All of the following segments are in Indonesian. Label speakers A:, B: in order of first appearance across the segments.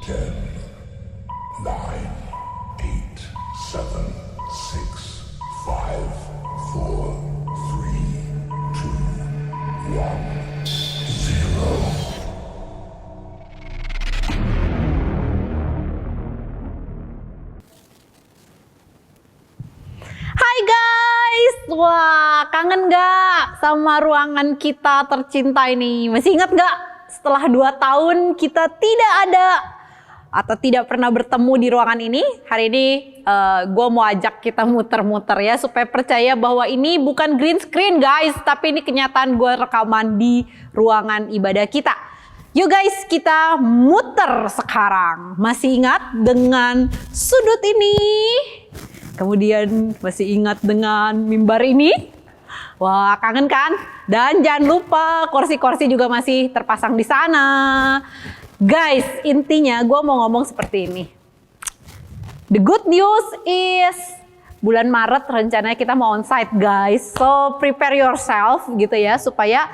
A: 10, 9, 8, 7, 6, 5, 4, 3, 2, 1, 0.
B: Hai guys, wah kangen gak sama ruangan kita tercinta ini? Masih ingat gak setelah 2 tahun kita tidak ada atau tidak pernah bertemu di ruangan ini? Hari ini gue mau ajak kita muter-muter ya supaya percaya bahwa ini bukan green screen guys, tapi ini kenyataan gue rekaman di ruangan ibadah kita. Yuk guys, kita muter sekarang. Masih ingat dengan sudut ini? Kemudian masih ingat dengan mimbar ini? Wah, kangen kan? Dan jangan lupa kursi-kursi juga masih terpasang di sana. Guys, intinya gue mau ngomong seperti ini. The good news is bulan Maret rencananya kita mau onsite guys. So prepare yourself gitu ya supaya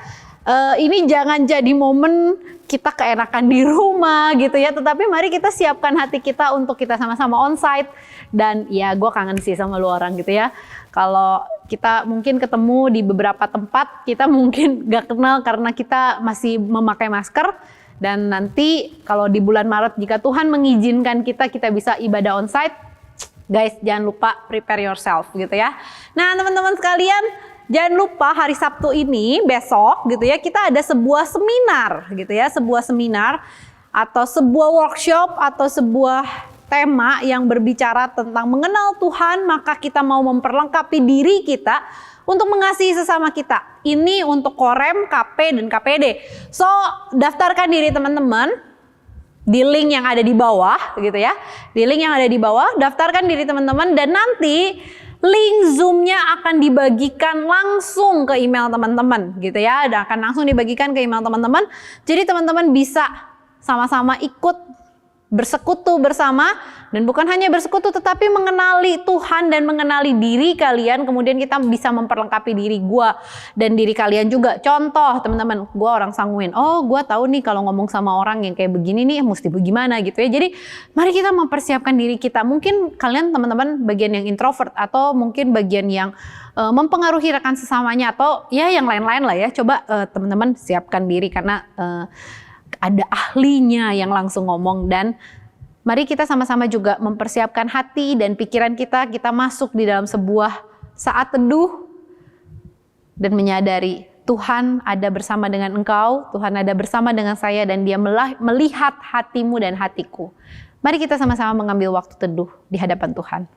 B: ini jangan jadi momen kita keenakan di rumah gitu ya. Tetapi mari kita siapkan hati kita untuk kita sama-sama onsite. Dan ya gue kangen sih sama lu orang gitu ya. Kalau kita mungkin ketemu di beberapa tempat, kita mungkin gak kenal karena kita masih memakai masker. Dan nanti kalau di bulan Maret jika Tuhan mengizinkan kita bisa ibadah onsite, guys jangan lupa prepare yourself gitu ya. Nah teman-teman sekalian, jangan lupa hari Sabtu ini besok gitu ya kita ada sebuah seminar gitu ya, sebuah seminar atau sebuah workshop atau sebuah tema yang berbicara tentang mengenal Tuhan, maka kita mau memperlengkapi diri kita untuk mengasihi sesama kita. Ini untuk Korem, KP, dan KPD. So, daftarkan diri teman-teman di link yang ada di bawah gitu ya. Di link yang ada di bawah, daftarkan diri teman-teman dan nanti link Zoom-nya akan dibagikan langsung ke email teman-teman gitu ya. Dan akan langsung dibagikan ke email teman-teman. Jadi teman-teman bisa sama-sama ikut bersekutu bersama, dan bukan hanya bersekutu tetapi mengenali Tuhan dan mengenali diri kalian. Kemudian kita bisa memperlengkapi diri gua dan diri kalian juga. Contoh teman-teman, gua orang sanguin, oh gua tahu nih kalau ngomong sama orang yang kayak begini nih mesti bagaimana gitu ya. Jadi mari kita mempersiapkan diri kita. Mungkin kalian teman-teman bagian yang introvert atau mungkin bagian yang mempengaruhi rekan sesamanya atau ya yang lain-lain lah ya. Coba teman-teman siapkan diri karena ada ahlinya yang langsung ngomong. Dan mari kita sama-sama juga mempersiapkan hati dan pikiran kita masuk di dalam sebuah saat teduh dan menyadari Tuhan ada bersama dengan engkau, Tuhan ada bersama dengan saya dan dia melihat hatimu dan hatiku. Mari kita sama-sama mengambil waktu teduh di hadapan Tuhan.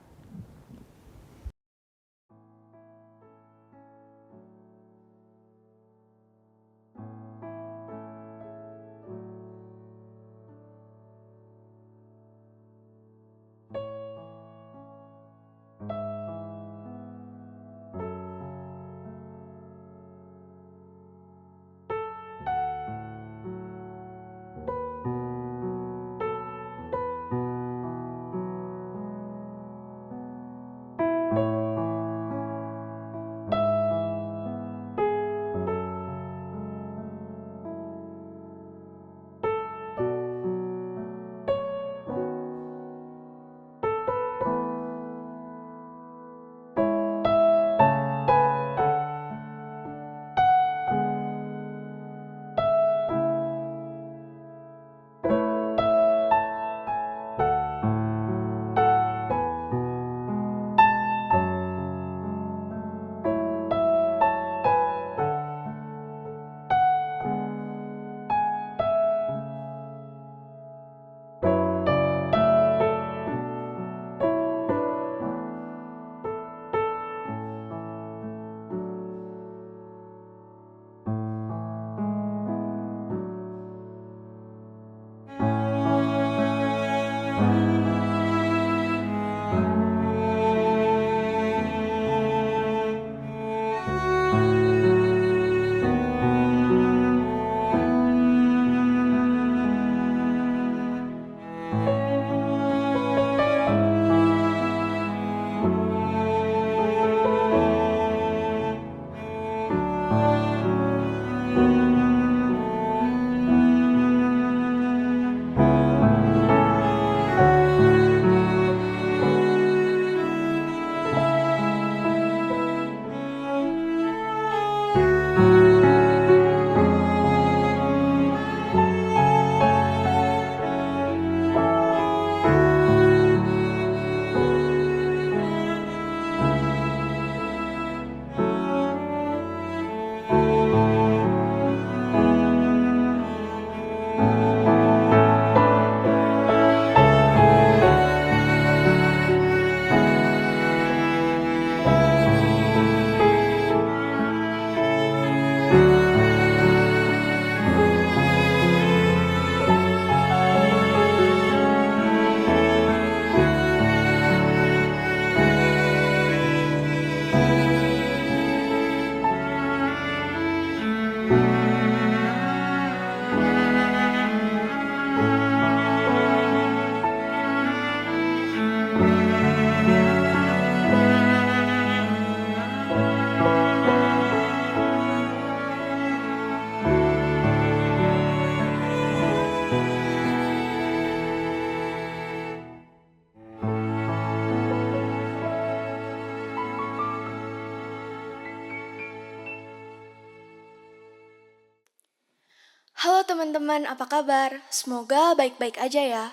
C: teman-teman, apa kabar? Semoga baik-baik aja ya.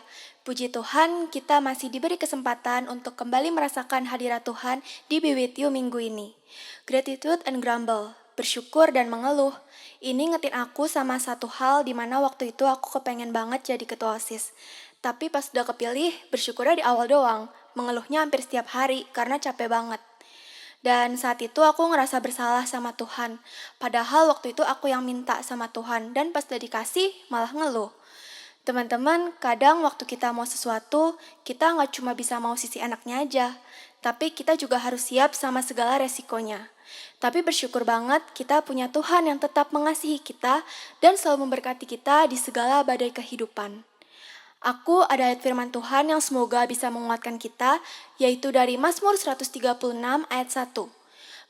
C: Puji Tuhan, kita masih diberi kesempatan untuk kembali merasakan hadirat Tuhan di Be With You minggu ini. Gratitude and grumble, bersyukur dan mengeluh. Ini ngetin aku sama satu hal di mana waktu itu aku kepengen banget jadi ketua OSIS. Tapi pas udah kepilih, bersyukurnya di awal doang. Mengeluhnya hampir setiap hari karena capek banget. Dan saat itu aku ngerasa bersalah sama Tuhan. Padahal waktu itu aku yang minta sama Tuhan dan pas udah dikasih malah ngeluh. Teman-teman, kadang waktu kita mau sesuatu, kita nggak cuma bisa mau sisi enaknya aja. Tapi kita juga harus siap sama segala resikonya. Tapi bersyukur banget kita punya Tuhan yang tetap mengasihi kita dan selalu memberkati kita di segala badai kehidupan. Aku ada ayat firman Tuhan yang semoga bisa menguatkan kita, yaitu dari Mazmur 136 ayat 1.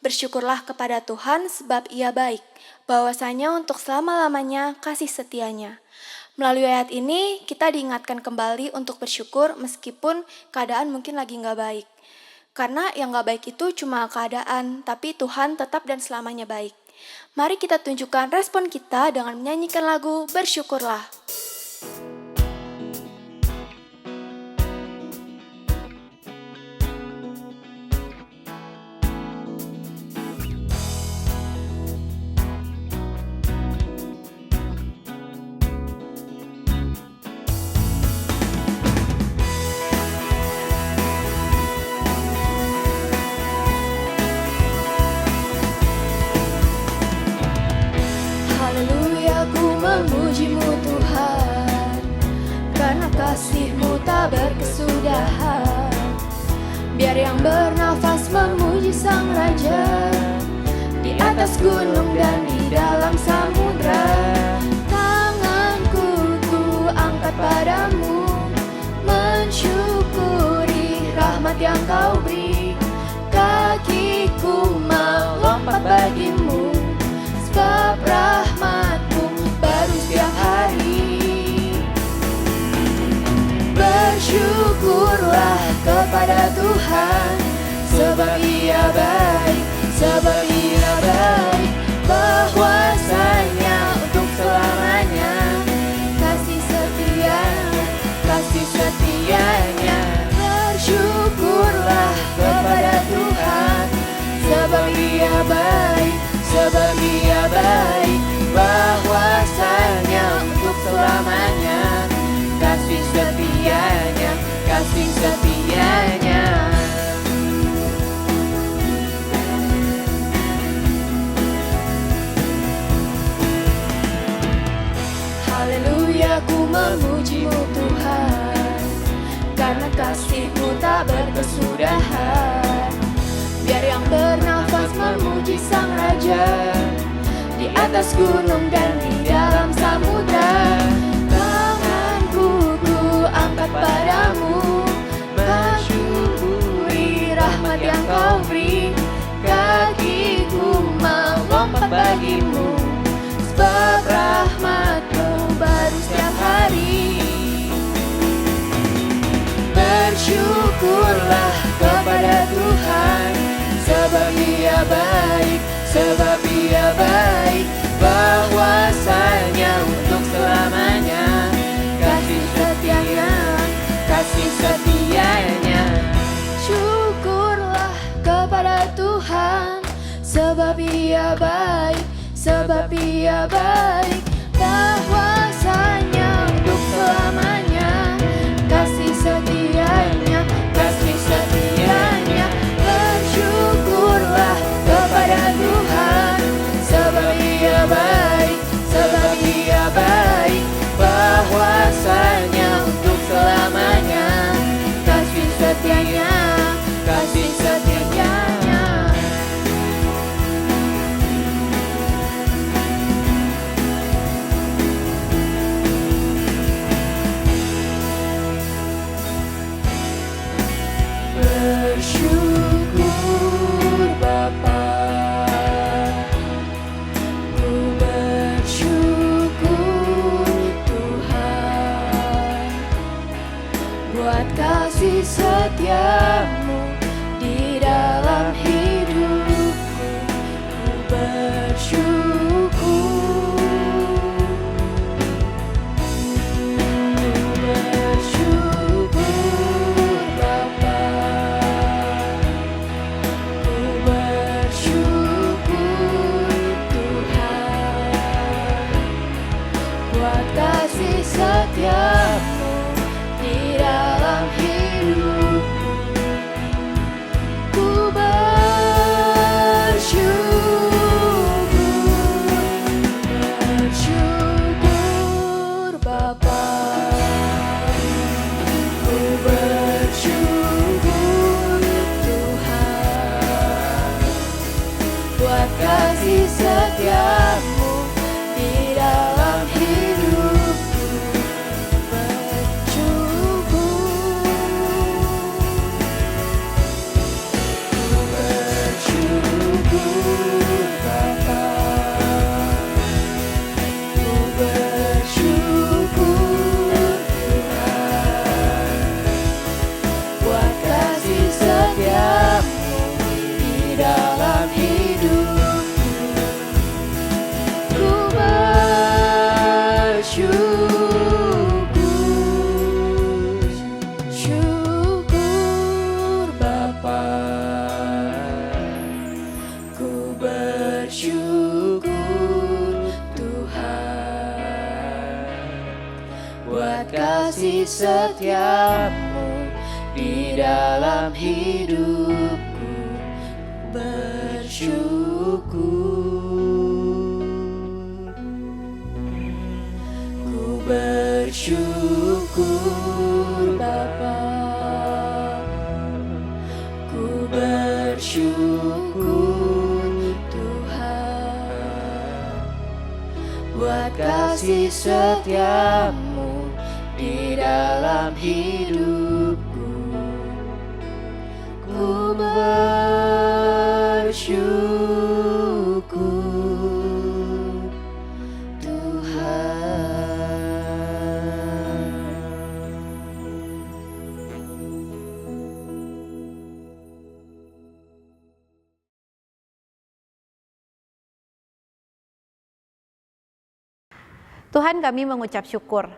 C: Bersyukurlah kepada Tuhan sebab Ia baik, bahwasanya untuk selama-lamanya kasih setianya. Melalui ayat ini, kita diingatkan kembali untuk bersyukur meskipun keadaan mungkin lagi nggak baik. Karena yang nggak baik itu cuma keadaan, tapi Tuhan tetap dan selamanya baik. Mari kita tunjukkan respon kita dengan menyanyikan lagu Bersyukurlah. Haleluya, ku memuji-Mu Tuhan, karena kasih-Mu tak berkesudahan. Biar yang bernafas memuji Sang Raja, di atas gunung dan di dalam samudra. Tanganku ku angkat padamu, mensyukuri rahmat yang Kau beri. Kakiku melompat bagimu, sebab rahmat-Mu baru setiap hari. Bersyukurlah kepada Tuhan, sebab Ia baik, sebab Ia baik, bahwasanya untuk selamanya kasih setianya. Bersyukurlah kepada Tuhan, sebab Ia baik, sebab Ia baik, bahwasanya untuk selamanya kasih setianya, kasih setianya. Haleluya, ku memuji-Mu Tuhan, karena kasih-Mu tak berkesudahan. Biar yang bernafas memuji Sang Raja, di atas gunung dan di dalam samudra. Tanganku ku angkat padamu, mensyukuri rahmat yang Kau beri. Kakiku melompat bagimu, sebab rahmat-Mu baru setiap hari. Bersyukurlah kepada Tuhan, sebab Ia baik, sebab Ia baik, bahwasanya untuk selamanya kasih setianya, kasih setianya. Syukurlah kepada Tuhan, sebab Ia baik, sebab Ia baik, bahwasanya untuk selamanya kasih setianya, kasih setianya. Bersyukurlah kepada Tuhan, sebab Ia baik, sebab Ia baik, bahwasanya untuk selamanya kasih setianya, kasih setianya. Bersyukur Bapa, ku bersyukur Tuhan, buat kasih setia-Mu di dalam hidupku. Ku bersyukur kasih setiamu di dalam hidupku, bersyukur. Ku bersyukur Bapa, ku bersyukur Tuhan, buat kasih setiamu di dalam hidupku. Ku bersyukur Tuhan.
B: Tuhan, kami mengucap syukur.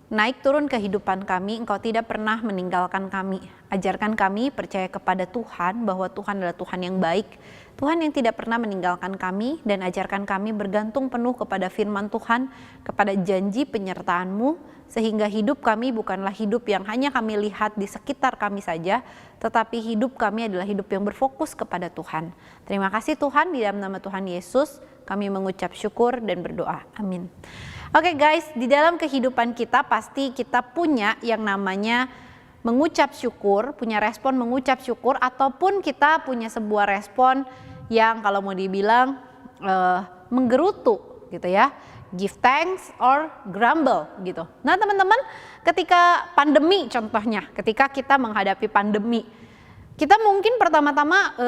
B: Naik turun kehidupan kami, Engkau tidak pernah meninggalkan kami. Ajarkan kami percaya kepada Tuhan bahwa Tuhan adalah Tuhan yang baik, Tuhan yang tidak pernah meninggalkan kami, dan ajarkan kami bergantung penuh kepada firman Tuhan, kepada janji penyertaan-Mu, sehingga hidup kami bukanlah hidup yang hanya kami lihat di sekitar kami saja, tetapi hidup kami adalah hidup yang berfokus kepada Tuhan. Terima kasih Tuhan, di dalam nama Tuhan Yesus kami mengucap syukur dan berdoa. Amin. Oke guys, di dalam kehidupan kita pasti kita punya yang namanya mengucap syukur, punya respon mengucap syukur, ataupun kita punya sebuah respon yang kalau mau dibilang menggerutu gitu ya. Give thanks or grumble gitu. Nah teman-teman, ketika pandemi contohnya, ketika kita menghadapi pandemi, kita mungkin pertama-tama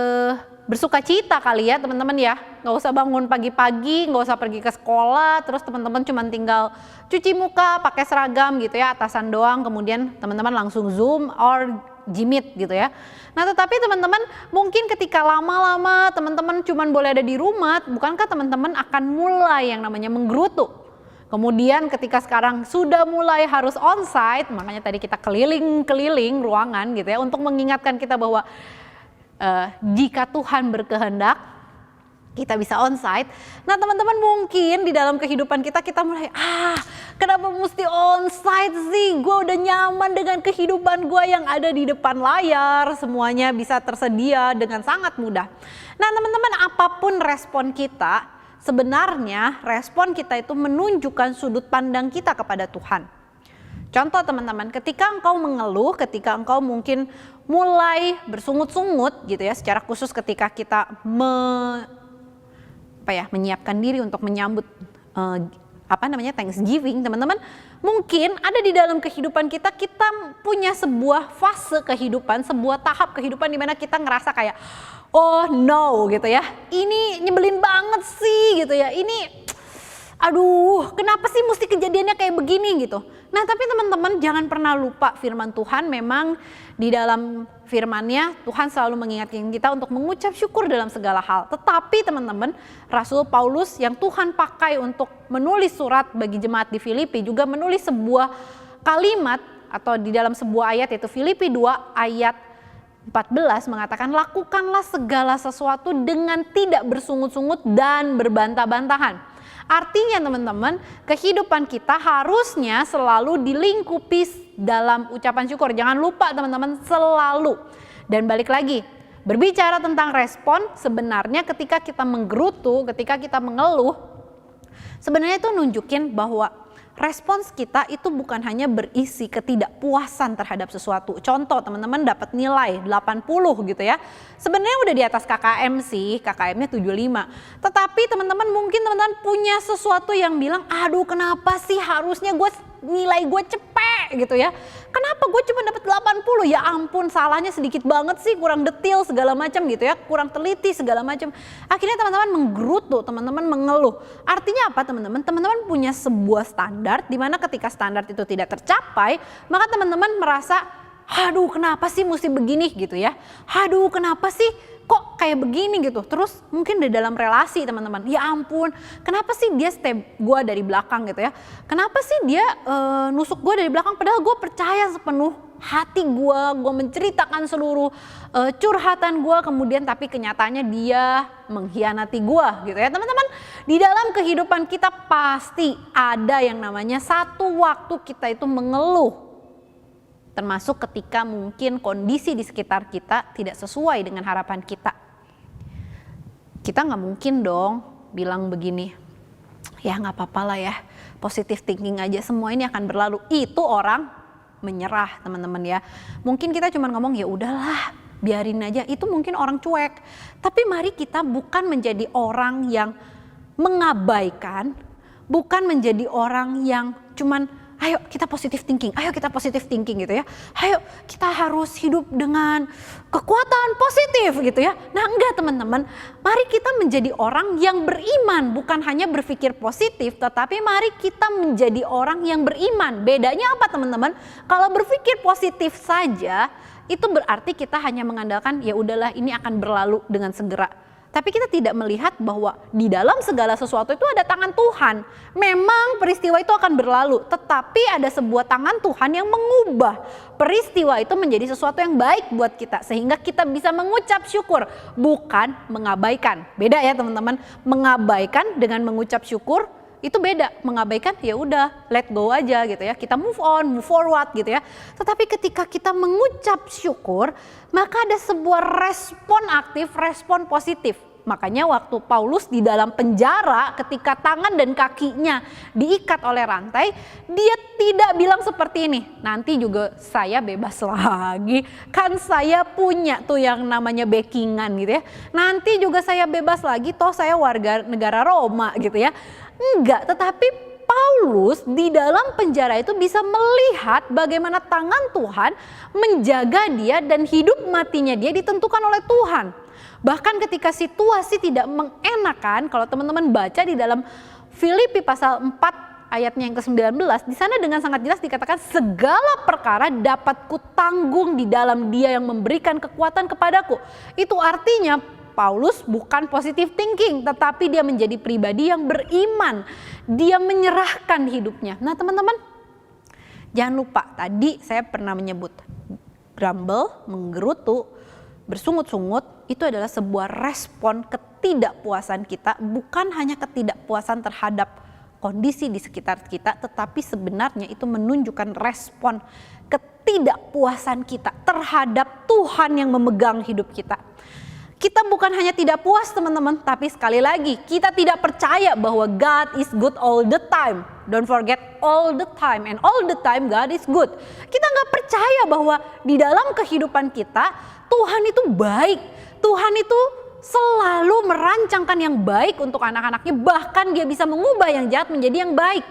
B: bersuka cita kali ya teman-teman ya, nggak usah bangun pagi-pagi, nggak usah pergi ke sekolah, terus teman-teman cuma tinggal cuci muka, pakai seragam gitu ya, atasan doang, kemudian teman-teman langsung Zoom or Jimit gitu ya. Nah tetapi teman-teman mungkin ketika lama-lama teman-teman cuma boleh ada di rumah, bukankah teman-teman akan mulai yang namanya menggerutu? Kemudian ketika sekarang sudah mulai harus onsite, makanya tadi kita keliling-keliling ruangan gitu ya, untuk mengingatkan kita bahwa jika Tuhan berkehendak kita bisa onsite. Nah teman-teman mungkin di dalam kehidupan kita mulai kenapa mesti onsite sih, gue udah nyaman dengan kehidupan gue yang ada di depan layar, semuanya bisa tersedia dengan sangat mudah. Nah teman-teman, apapun respon kita, sebenarnya respon kita itu menunjukkan sudut pandang kita kepada Tuhan. Contoh teman-teman, ketika engkau mengeluh, ketika engkau mungkin mulai bersungut-sungut gitu ya, secara khusus ketika kita menyiapkan diri untuk menyambut Thanksgiving, teman-teman, mungkin ada di dalam kehidupan kita punya sebuah fase kehidupan, sebuah tahap kehidupan di mana kita ngerasa kayak oh no gitu ya, ini nyebelin banget sih gitu ya, ini aduh kenapa sih mesti kejadiannya kayak begini gitu. Nah tapi teman-teman jangan pernah lupa firman Tuhan, memang di dalam firman-Nya Tuhan selalu mengingatkan kita untuk mengucap syukur dalam segala hal. Tetapi teman-teman, Rasul Paulus yang Tuhan pakai untuk menulis surat bagi jemaat di Filipi juga menulis sebuah kalimat atau di dalam sebuah ayat, yaitu Filipi 2 ayat 14 mengatakan, lakukanlah segala sesuatu dengan tidak bersungut-sungut dan berbantah-bantahan. Artinya teman-teman, kehidupan kita harusnya selalu dilingkupi dalam ucapan syukur. Jangan lupa teman-teman, selalu. Dan balik lagi, berbicara tentang respon, sebenarnya ketika kita menggerutu, ketika kita mengeluh, sebenarnya itu nunjukin bahwa respons kita itu bukan hanya berisi ketidakpuasan terhadap sesuatu. Contoh teman-teman dapat nilai 80 gitu ya. Sebenarnya udah di atas KKM sih, KKM-nya 75. Tetapi teman-teman mungkin teman-teman punya sesuatu yang bilang, aduh kenapa sih harusnya nilai gue cepet gitu ya. Kenapa gue cuma dapat 80? Ya ampun, salahnya sedikit banget sih, kurang detail segala macam gitu ya, kurang teliti segala macam. Akhirnya teman-teman menggerutu, teman-teman mengeluh. Artinya apa teman-teman? Teman-teman punya sebuah standar di mana ketika standar itu tidak tercapai, maka teman-teman merasa, aduh kenapa sih mesti begini gitu ya. Aduh kenapa sih kok kayak begini gitu. Terus mungkin di dalam relasi teman-teman, ya ampun kenapa sih dia step gue dari belakang gitu ya. Kenapa sih dia nusuk gue dari belakang padahal gue percaya sepenuh hati gue menceritakan seluruh curhatan gue, kemudian tapi kenyataannya dia mengkhianati gue gitu ya teman-teman. Di dalam kehidupan kita pasti ada yang namanya satu waktu kita itu mengeluh. Termasuk ketika mungkin kondisi di sekitar kita tidak sesuai dengan harapan kita. Kita nggak mungkin dong bilang begini, ya nggak apa-apa lah ya, positive thinking aja, semua ini akan berlalu. Itu orang menyerah teman-teman ya. Mungkin kita cuma ngomong ya udahlah, biarin aja, itu mungkin orang cuek. Tapi mari kita bukan menjadi orang yang mengabaikan, bukan menjadi orang yang cuman ayo kita positive thinking, ayo kita positive thinking gitu ya. Ayo kita harus hidup dengan kekuatan positif gitu ya. Nah enggak teman-teman, mari kita menjadi orang yang beriman. Bukan hanya berpikir positif, tetapi mari kita menjadi orang yang beriman. Bedanya apa teman-teman? Kalau berpikir positif saja, itu berarti kita hanya mengandalkan ya udahlah ini akan berlalu dengan segera. Tapi kita tidak melihat bahwa di dalam segala sesuatu itu ada tangan Tuhan. Memang peristiwa itu akan berlalu, tetapi ada sebuah tangan Tuhan yang mengubah peristiwa itu menjadi sesuatu yang baik buat kita. Sehingga kita bisa mengucap syukur, bukan mengabaikan. Beda ya teman-teman, mengabaikan dengan mengucap syukur itu beda. Mengabaikan ya udah let go aja gitu ya, kita move on, move forward gitu ya. Tetapi ketika kita mengucap syukur, maka ada sebuah respon aktif, respon positif. Makanya waktu Paulus di dalam penjara ketika tangan dan kakinya diikat oleh rantai, dia tidak bilang seperti ini, nanti juga saya bebas lagi, kan saya punya tuh yang namanya backingan gitu ya, nanti juga saya bebas lagi, toh saya warga negara Roma gitu ya. Enggak, tetapi Paulus di dalam penjara itu bisa melihat bagaimana tangan Tuhan menjaga dia dan hidup matinya dia ditentukan oleh Tuhan. Bahkan ketika situasi tidak mengenakan, kalau teman-teman baca di dalam Filipi pasal 4 ayatnya yang ke-19, di sana dengan sangat jelas dikatakan segala perkara dapat kutanggung di dalam Dia yang memberikan kekuatan kepadaku. Itu artinya Paulus bukan positive thinking, tetapi dia menjadi pribadi yang beriman. Dia menyerahkan hidupnya. Nah teman-teman, jangan lupa tadi saya pernah menyebut grumble, menggerutu, bersungut-sungut, itu adalah sebuah respon ketidakpuasan kita, bukan hanya ketidakpuasan terhadap kondisi di sekitar kita, tetapi sebenarnya itu menunjukkan respon ketidakpuasan kita terhadap Tuhan yang memegang hidup kita. Kita bukan hanya tidak puas teman-teman, tapi sekali lagi kita tidak percaya bahwa God is good all the time. Don't forget all the time, and all the time God is good. Kita nggak percaya bahwa di dalam kehidupan kita Tuhan itu baik. Tuhan itu selalu merancangkan yang baik untuk anak-anaknya, bahkan dia bisa mengubah yang jahat menjadi yang baik.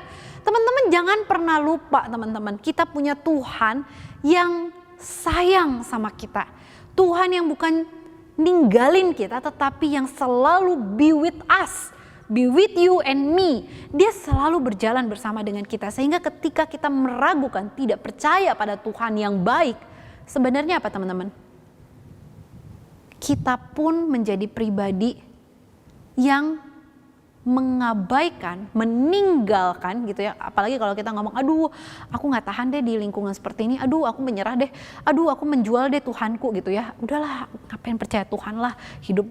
B: Teman-teman jangan pernah lupa teman-teman, kita punya Tuhan yang sayang sama kita. Tuhan yang bukan ninggalin kita, tetapi yang selalu be with us, be with you and me. Dia selalu berjalan bersama dengan kita, sehingga ketika kita meragukan, tidak percaya pada Tuhan yang baik, sebenarnya apa teman-teman? Kita pun menjadi pribadi yang mengabaikan, meninggalkan gitu ya. Apalagi kalau kita ngomong, aduh aku gak tahan deh di lingkungan seperti ini, aduh aku menyerah deh, aduh aku menjual deh Tuhanku gitu ya. Udahlah, ngapain percaya Tuhan lah, hidup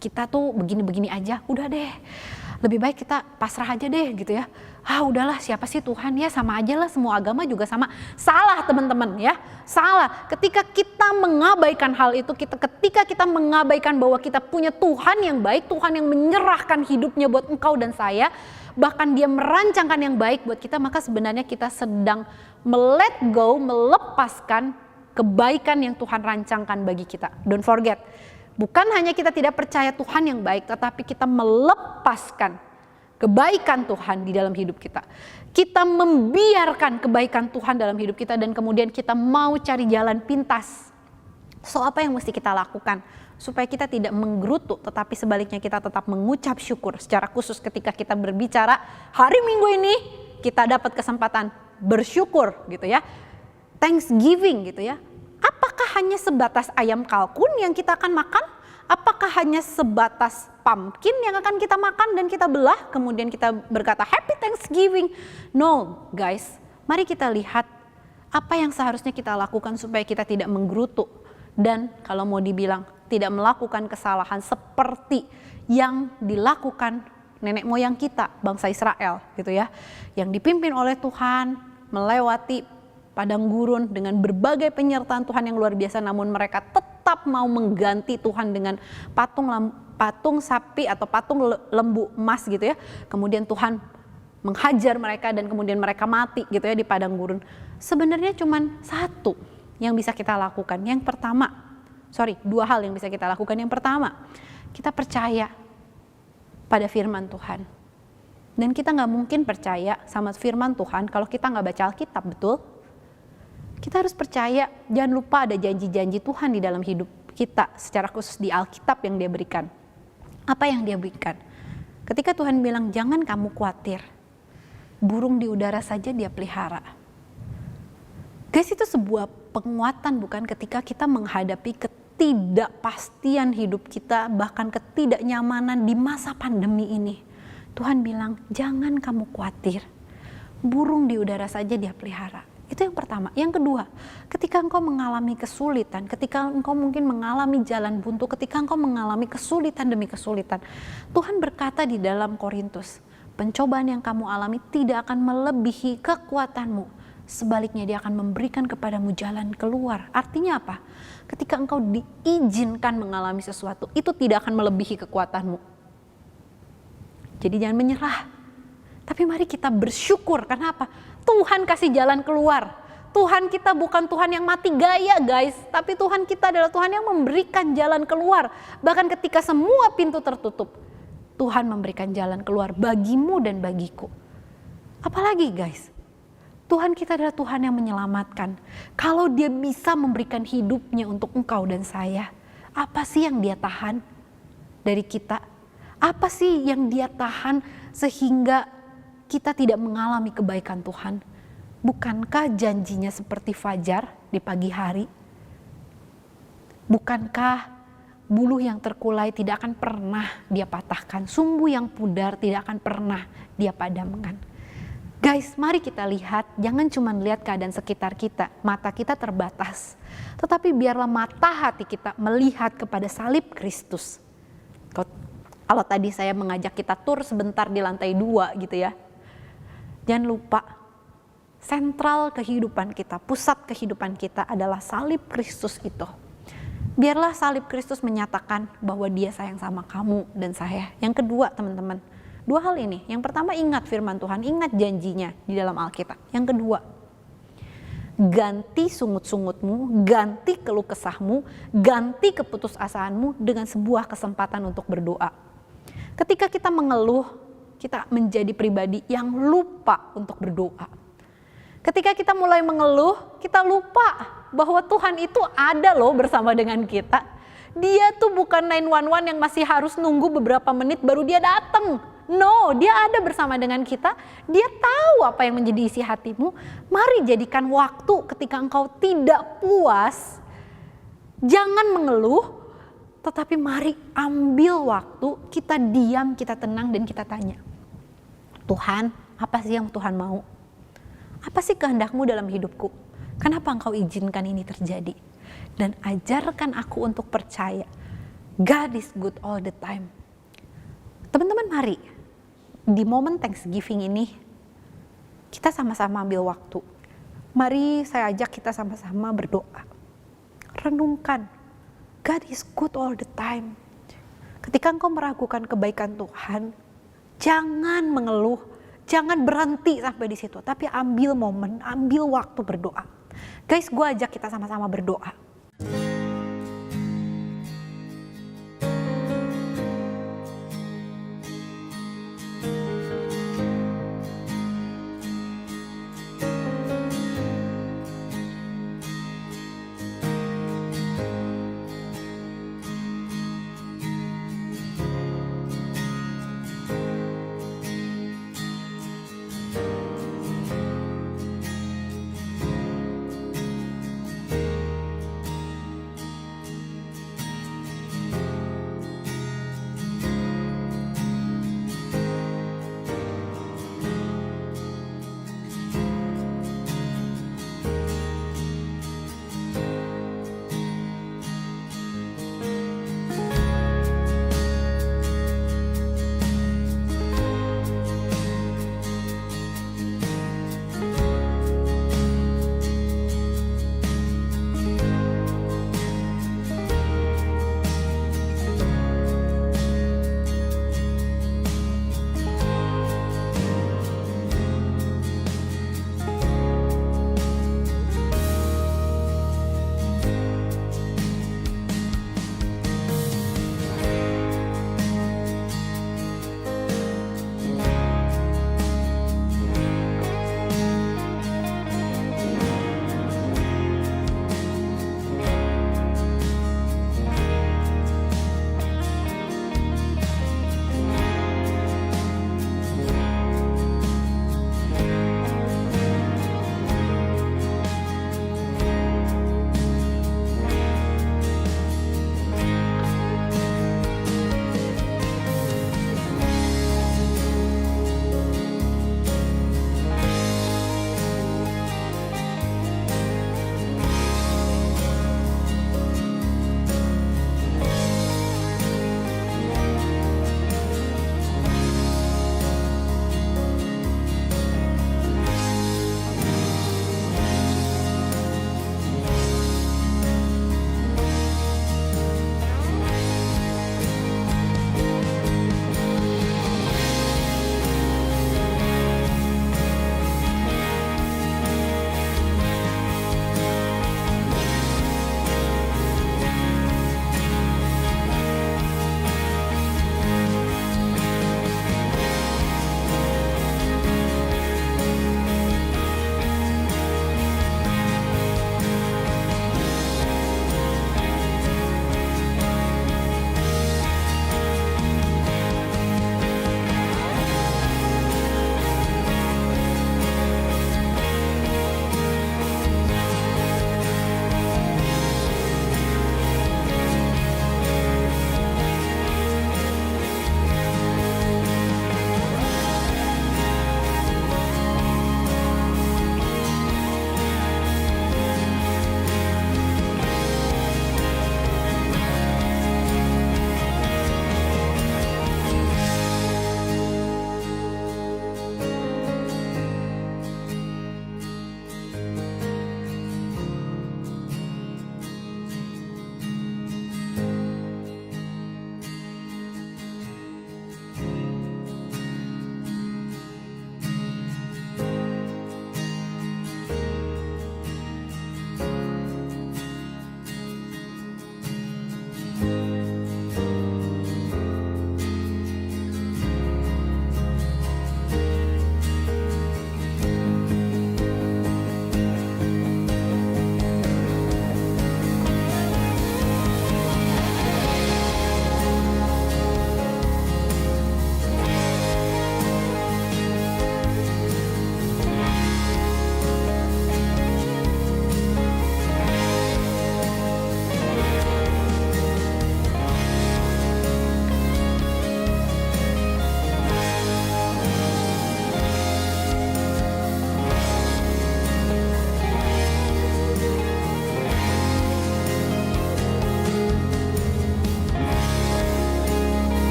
B: kita tuh begini-begini aja, udah deh. Lebih baik kita pasrah aja deh gitu ya. Ah udahlah, siapa sih Tuhan ya, sama aja lah, semua agama juga sama. Salah teman-teman ya, salah. Ketika kita mengabaikan hal itu, ketika kita mengabaikan bahwa kita punya Tuhan yang baik, Tuhan yang menyerahkan hidupnya buat engkau dan saya, bahkan dia merancangkan yang baik buat kita, maka sebenarnya kita sedang melet go, melepaskan kebaikan yang Tuhan rancangkan bagi kita. Don't forget, bukan hanya kita tidak percaya Tuhan yang baik, tetapi kita melepaskan kebaikan Tuhan di dalam hidup kita. Kita membiarkan kebaikan Tuhan dalam hidup kita dan kemudian kita mau cari jalan pintas. So apa yang mesti kita lakukan? Supaya kita tidak menggerutu, tetapi sebaliknya kita tetap mengucap syukur. Secara khusus ketika kita berbicara hari Minggu ini, kita dapat kesempatan bersyukur gitu ya. Thanksgiving gitu ya. Apakah hanya sebatas ayam kalkun yang kita akan makan? Apakah hanya sebatas pumpkin yang akan kita makan dan kita belah kemudian kita berkata Happy Thanksgiving? No guys, mari kita lihat Apa yang seharusnya kita lakukan supaya kita tidak menggerutu dan kalau mau dibilang tidak melakukan kesalahan seperti yang dilakukan nenek moyang kita, bangsa Israel gitu ya, yang dipimpin oleh Tuhan melewati padang gurun dengan berbagai penyertaan Tuhan yang luar biasa, namun mereka tetap mau mengganti Tuhan dengan patung sapi atau patung lembu emas gitu ya. Kemudian Tuhan menghajar mereka dan kemudian mereka mati gitu ya di padang gurun. Sebenarnya cuman satu yang bisa kita lakukan. Yang pertama, dua hal yang bisa kita lakukan. Yang pertama, kita percaya pada firman Tuhan. Dan kita nggak mungkin percaya sama firman Tuhan kalau kita nggak baca Alkitab, betul? Kita harus percaya, jangan lupa ada janji-janji Tuhan di dalam hidup kita, secara khusus di Alkitab yang Dia berikan. Apa yang Dia berikan? Ketika Tuhan bilang, jangan kamu khawatir, burung di udara saja Dia pelihara. Guys, itu sebuah penguatan bukan ketika kita menghadapi ketidakpastian hidup kita, bahkan ketidaknyamanan di masa pandemi ini. Tuhan bilang, jangan kamu khawatir, burung di udara saja Dia pelihara. Itu yang pertama. Yang kedua, ketika engkau mengalami kesulitan, ketika engkau mungkin mengalami jalan buntu, ketika engkau mengalami kesulitan demi kesulitan, Tuhan berkata di dalam Korintus, pencobaan yang kamu alami tidak akan melebihi kekuatanmu. Sebaliknya Dia akan memberikan kepadamu jalan keluar. Artinya apa? Ketika engkau diizinkan mengalami sesuatu, itu tidak akan melebihi kekuatanmu. Jadi jangan menyerah. Tapi mari kita bersyukur. Karena apa? Tuhan kasih jalan keluar. Tuhan kita bukan Tuhan yang mati gaya guys. Tapi Tuhan kita adalah Tuhan yang memberikan jalan keluar. Bahkan ketika semua pintu tertutup, Tuhan memberikan jalan keluar bagimu dan bagiku. Apalagi guys? Tuhan kita adalah Tuhan yang menyelamatkan. Kalau Dia bisa memberikan hidupnya untuk engkau dan saya, apa sih yang Dia tahan dari kita? Apa sih yang Dia tahan sehingga kita tidak mengalami kebaikan Tuhan? Bukankah janjinya seperti fajar di pagi hari? Bukankah buluh yang terkulai tidak akan pernah Dia patahkan? Sumbu yang pudar tidak akan pernah Dia padamkan. Guys, mari kita lihat, jangan cuma lihat keadaan sekitar kita, mata kita terbatas. Tetapi biarlah mata hati kita melihat kepada salib Kristus. Kalau tadi saya mengajak kita tur sebentar di lantai 2 gitu ya. Jangan lupa, sentral kehidupan kita, pusat kehidupan kita adalah salib Kristus itu. Biarlah salib Kristus menyatakan bahwa Dia sayang sama kamu dan saya. Yang kedua teman-teman, dua hal ini. Yang pertama, ingat firman Tuhan, ingat janjinya di dalam Alkitab. Yang kedua, ganti sungut-sungutmu, ganti keluh kesahmu, ganti keputusasaanmu dengan sebuah kesempatan untuk berdoa. Ketika kita mengeluh, kita menjadi pribadi yang lupa untuk berdoa. Ketika kita mulai mengeluh, kita lupa bahwa Tuhan itu ada loh bersama dengan kita. Dia tuh bukan 911 yang masih harus nunggu beberapa menit baru Dia datang. No, Dia ada bersama dengan kita. Dia tahu apa yang menjadi isi hatimu. Mari jadikan waktu ketika engkau tidak puas. Jangan mengeluh, tetapi mari ambil waktu, kita diam, kita tenang dan kita tanya. Tuhan, apa sih yang Tuhan mau? Apa sih kehendak-Mu dalam hidupku? Kenapa Engkau izinkan ini terjadi? Dan ajarkan aku untuk percaya. God is good all the time. Teman-teman, mari di momen Thanksgiving ini kita sama-sama ambil waktu. Mari saya ajak kita sama-sama berdoa. Renungkan, God is good all the time. Ketika engkau meragukan kebaikan Tuhan, jangan mengeluh, jangan berhenti sampai di situ, tapi ambil momen, ambil waktu berdoa. Guys, gue ajak kita sama-sama berdoa.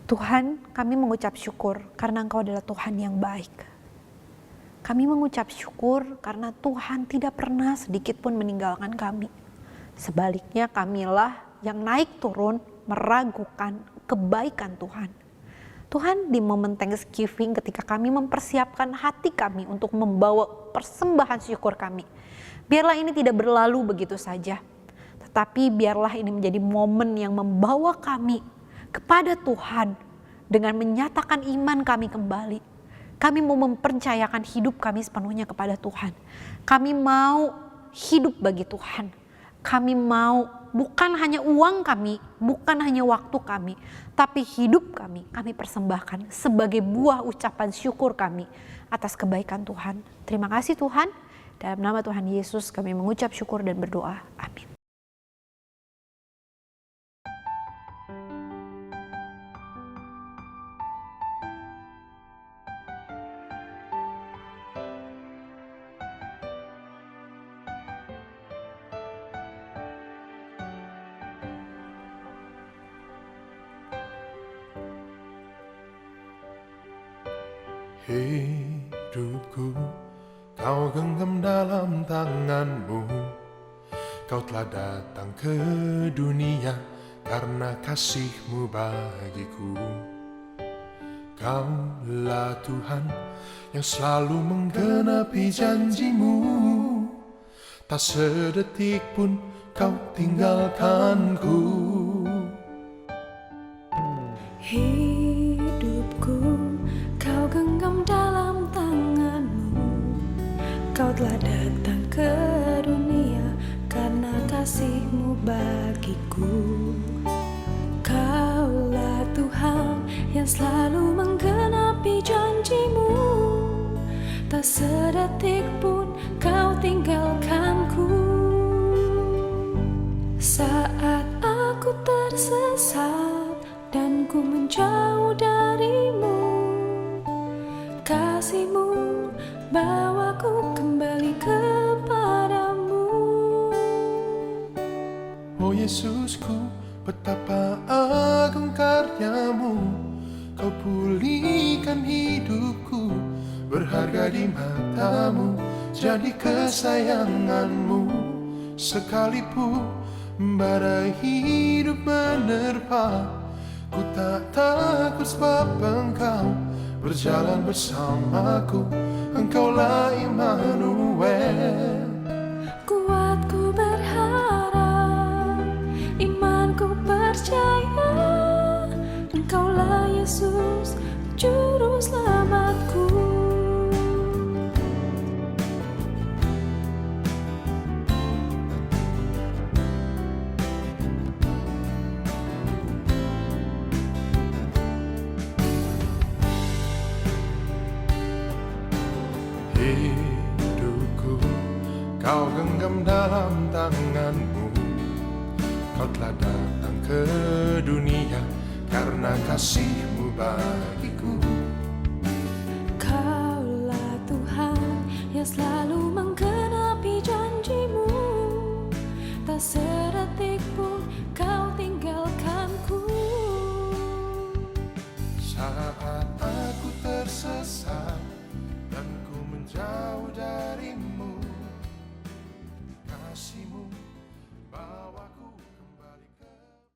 B: Tuhan, kami mengucap syukur karena Engkau adalah Tuhan yang baik. Kami mengucap syukur karena Tuhan tidak pernah sedikit pun meninggalkan kami. Sebaliknya kamilah yang naik turun meragukan kebaikan Tuhan. Tuhan, di momen Thanksgiving ketika kami mempersiapkan hati kami untuk membawa persembahan syukur kami, biarlah ini tidak berlalu begitu saja. Tetapi biarlah ini menjadi momen yang membawa kami kepada Tuhan dengan menyatakan iman kami kembali. Kami mau mempercayakan hidup kami sepenuhnya kepada Tuhan. Kami mau hidup bagi Tuhan. Kami mau bukan hanya uang kami, bukan hanya waktu kami, tapi hidup kami persembahkan sebagai buah ucapan syukur kami atas kebaikan Tuhan. Terima kasih Tuhan. Dalam nama Tuhan Yesus kami mengucap syukur dan berdoa. Amin.
D: Hidupku kau genggam dalam tanganmu. Kau telah datang ke dunia karena kasih-Mu bagiku. Kaulah Tuhan yang selalu menggenapi janji-Mu. Tak sedetik pun kau tinggalkanku.
E: Hidupku kau genggam dalam tanganmu. Kau telah datang ke dunia karena kasih-Mu bagiku. Kaulah Tuhan yang selalu menggenapi janji-Mu. Tak sedetik pun kau tinggalkanku. Saat aku tersesat dan ku menjauh dari-Mu, kasih-Mu bawaku kembali kepadamu.
D: Oh Yesusku, betapa agung karya-Mu. Kau pulihkan hidupku, berharga di mata-Mu, jadi kesayangan-Mu. Sekalipun badai hidup menerpa, ku tak takut sebab Engkau berjalan bersamaku. Engkaulah Immanuel.
E: Kuatku berharap, imanku percaya, Engkaulah Yesus, Juru Selamatku.
D: Hidupku kau genggam dalam tanganmu. Kau telah datang ke dunia karena kasih-Mu bagi